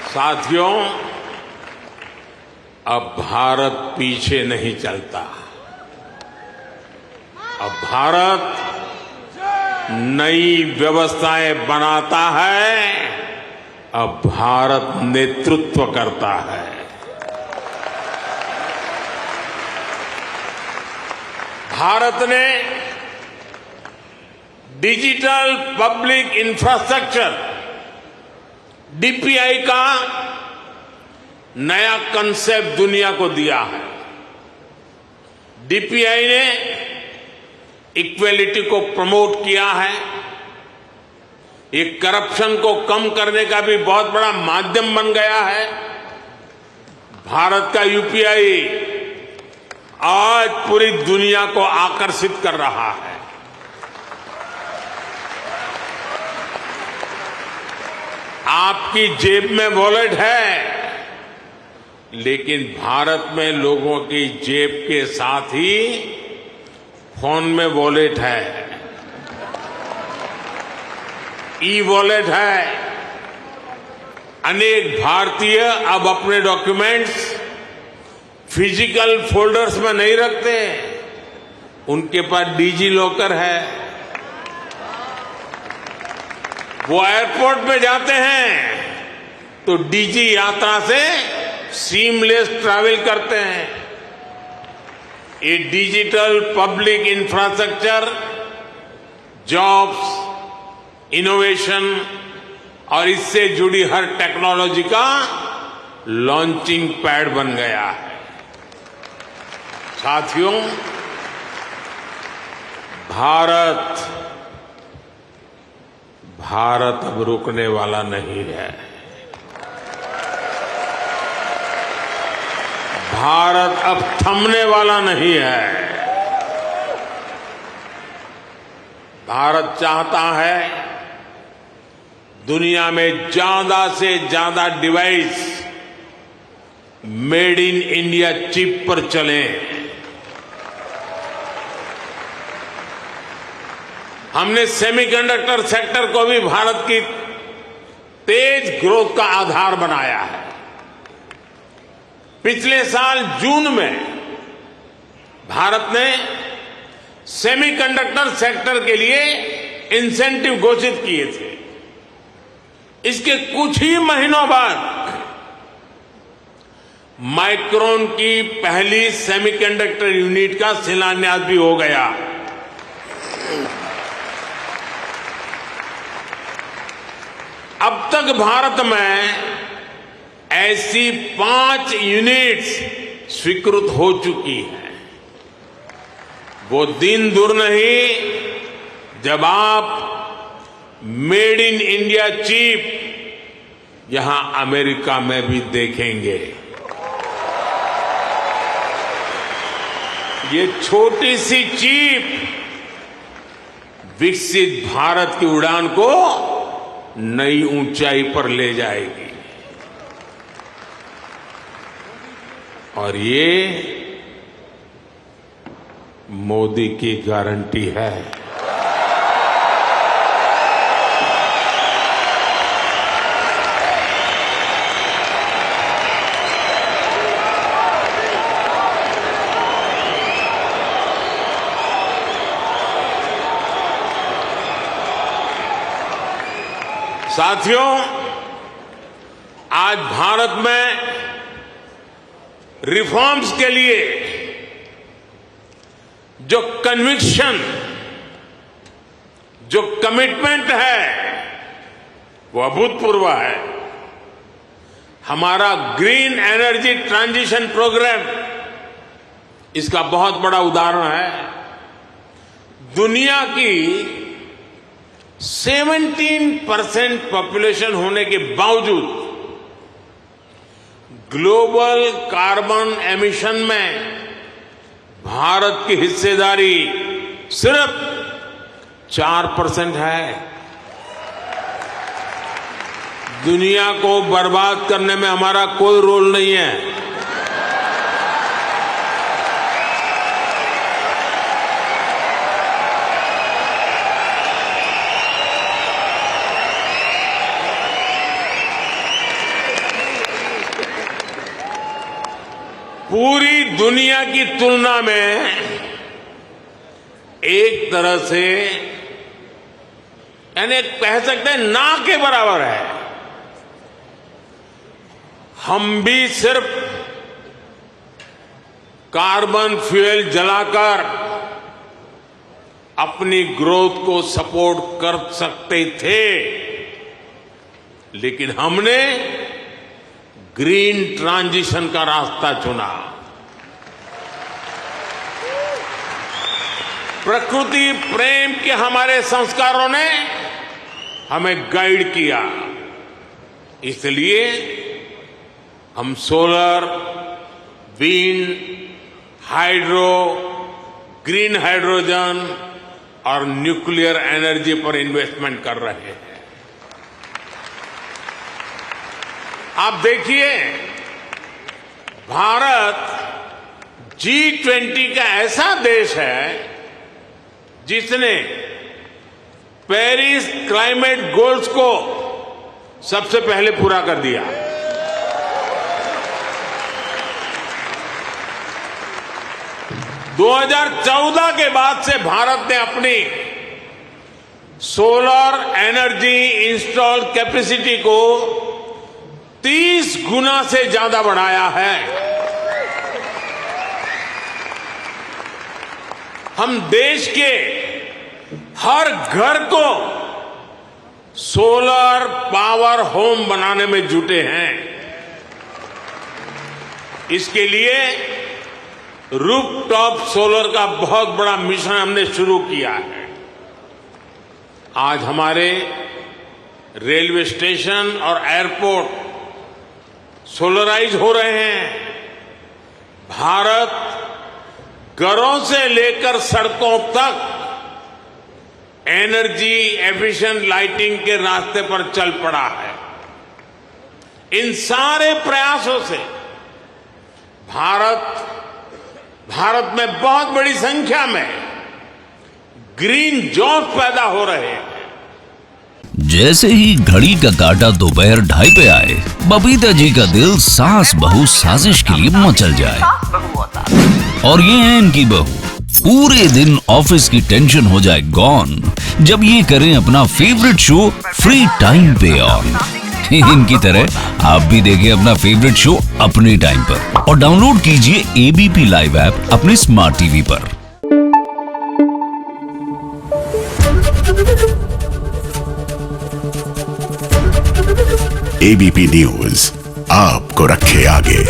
साथियों, अब भारत पीछे नहीं चलता। अब भारत नई व्यवस्थाएं बनाता है। अब भारत नेतृत्व करता है। भारत ने डिजिटल पब्लिक इंफ्रास्ट्रक्चर डीपीआई का नया कंसेप्ट दुनिया को दिया है। डीपीआई ने इक्वेलिटी को प्रमोट किया है। ये करप्शन को कम करने का भी बहुत बड़ा माध्यम बन गया है। भारत का यूपीआई आज पूरी दुनिया को आकर्षित कर रहा है। आपकी जेब में वॉलेट है, लेकिन भारत में लोगों की जेब के साथ ही फोन में वॉलेट है, ई वॉलेट है। अनेक भारतीय अब अपने डॉक्यूमेंट्स फिजिकल फोल्डर्स में नहीं रखते, उनके पास डिजी लॉकर है। वो एयरपोर्ट पे जाते हैं तो डीजी यात्रा से सीमलेस ट्रैवल करते हैं। ये digital public infrastructure jobs, innovation और इससे जुड़ी हर टेक्नोलॉजी का लॉन्चिंग पैड बन गया है। साथियों, भारत अब रुकने वाला नहीं है। भारत अब थमने वाला नहीं है। भारत चाहता है दुनिया में ज्यादा से ज्यादा device made in India chip पर चलें। हमने सेमीकंडक्टर सेक्टर को भी भारत की तेज ग्रोथ का आधार बनाया है। पिछले साल जून में भारत ने सेमीकंडक्टर सेक्टर के लिए इंसेंटिव घोषित किए थे। इसके कुछ ही महीनों बाद माइक्रोन की पहली सेमीकंडक्टर यूनिट का शिलान्यास भी हो गया। अब तक भारत में ऐसी 5 यूनिट्स स्वीकृत हो चुकी हैं। वो दिन दूर नहीं जब आप मेड इन इंडिया चिप यहां अमेरिका में भी देखेंगे। ये छोटी सी चिप विकसित भारत की उड़ान को नई ऊंचाई पर ले जाएगी। और ये मोदी की गारंटी है। साथियों, आज भारत में रिफॉर्म्स के लिए जो कन्विक्शन, जो कमिटमेंट है, वो अभूतपूर्व है। हमारा ग्रीन एनर्जी ट्रांजिशन प्रोग्राम इसका बहुत बड़ा उदाहरण है। दुनिया की 17% पॉपुलेशन होने के बावजूद ग्लोबल कार्बन एमिशन में भारत की हिस्सेदारी सिर्फ 4% है। दुनिया को बर्बाद करने में हमारा कोई रोल नहीं है। पूरी दुनिया की तुलना में एक तरह से यानी कह सकते हैं ना के बराबर है। हम भी सिर्फ कार्बन फ्यूल जलाकर अपनी ग्रोथ को सपोर्ट कर सकते थे, लेकिन हमने ग्रीन ट्रांजिशन का रास्ता चुना। प्रकृति प्रेम के हमारे संस्कारों ने हमें गाइड किया, इसलिए हम solar, wind, hydro, green hydrogen और न्यूक्लियर एनर्जी पर इन्वेस्टमेंट कर रहे हैं। आप देखिए, भारत G20 का ऐसा देश है जिसने पेरिस क्लाइमेट गोल्स को सबसे पहले पूरा कर दिया। दो 2014 के बाद से भारत ने अपनी सोलर एनर्जी इंस्टॉल कैपेसिटी को 30 गुना से ज्यादा बढ़ाया है। हम देश के हर घर को सोलर पावर होम बनाने में जुटे हैं। इसके लिए रूफटॉप सोलर का बहुत बड़ा मिशन हमने शुरू किया है। आज हमारे रेलवे स्टेशन और एयरपोर्ट सोलराइज हो रहे हैं। भारत घरों से लेकर सड़कों तक एनर्जी एफिशिएंट लाइटिंग के रास्ते पर चल पड़ा है। इन सारे प्रयासों से भारत में बहुत बड़ी संख्या में ग्रीन जॉब पैदा हो रहे हैं। जैसे ही घड़ी का काटा दोपहर 2:30 पे आए, बबीता जी का दिल सास बहू साजिश के लिए मचल जाए। और ये है इनकी बहू, पूरे दिन ऑफिस की टेंशन हो जाए गॉन जब ये करें अपना फेवरेट शो फ्री टाइम पे ऑन। इनकी तरह आप भी देखें अपना फेवरेट शो अपने टाइम पर और डाउनलोड कीजिए एबीपी लाइव ऐप अपने स्मार्ट टीवी पर। एबीपी न्यूज आपको रखे आगे।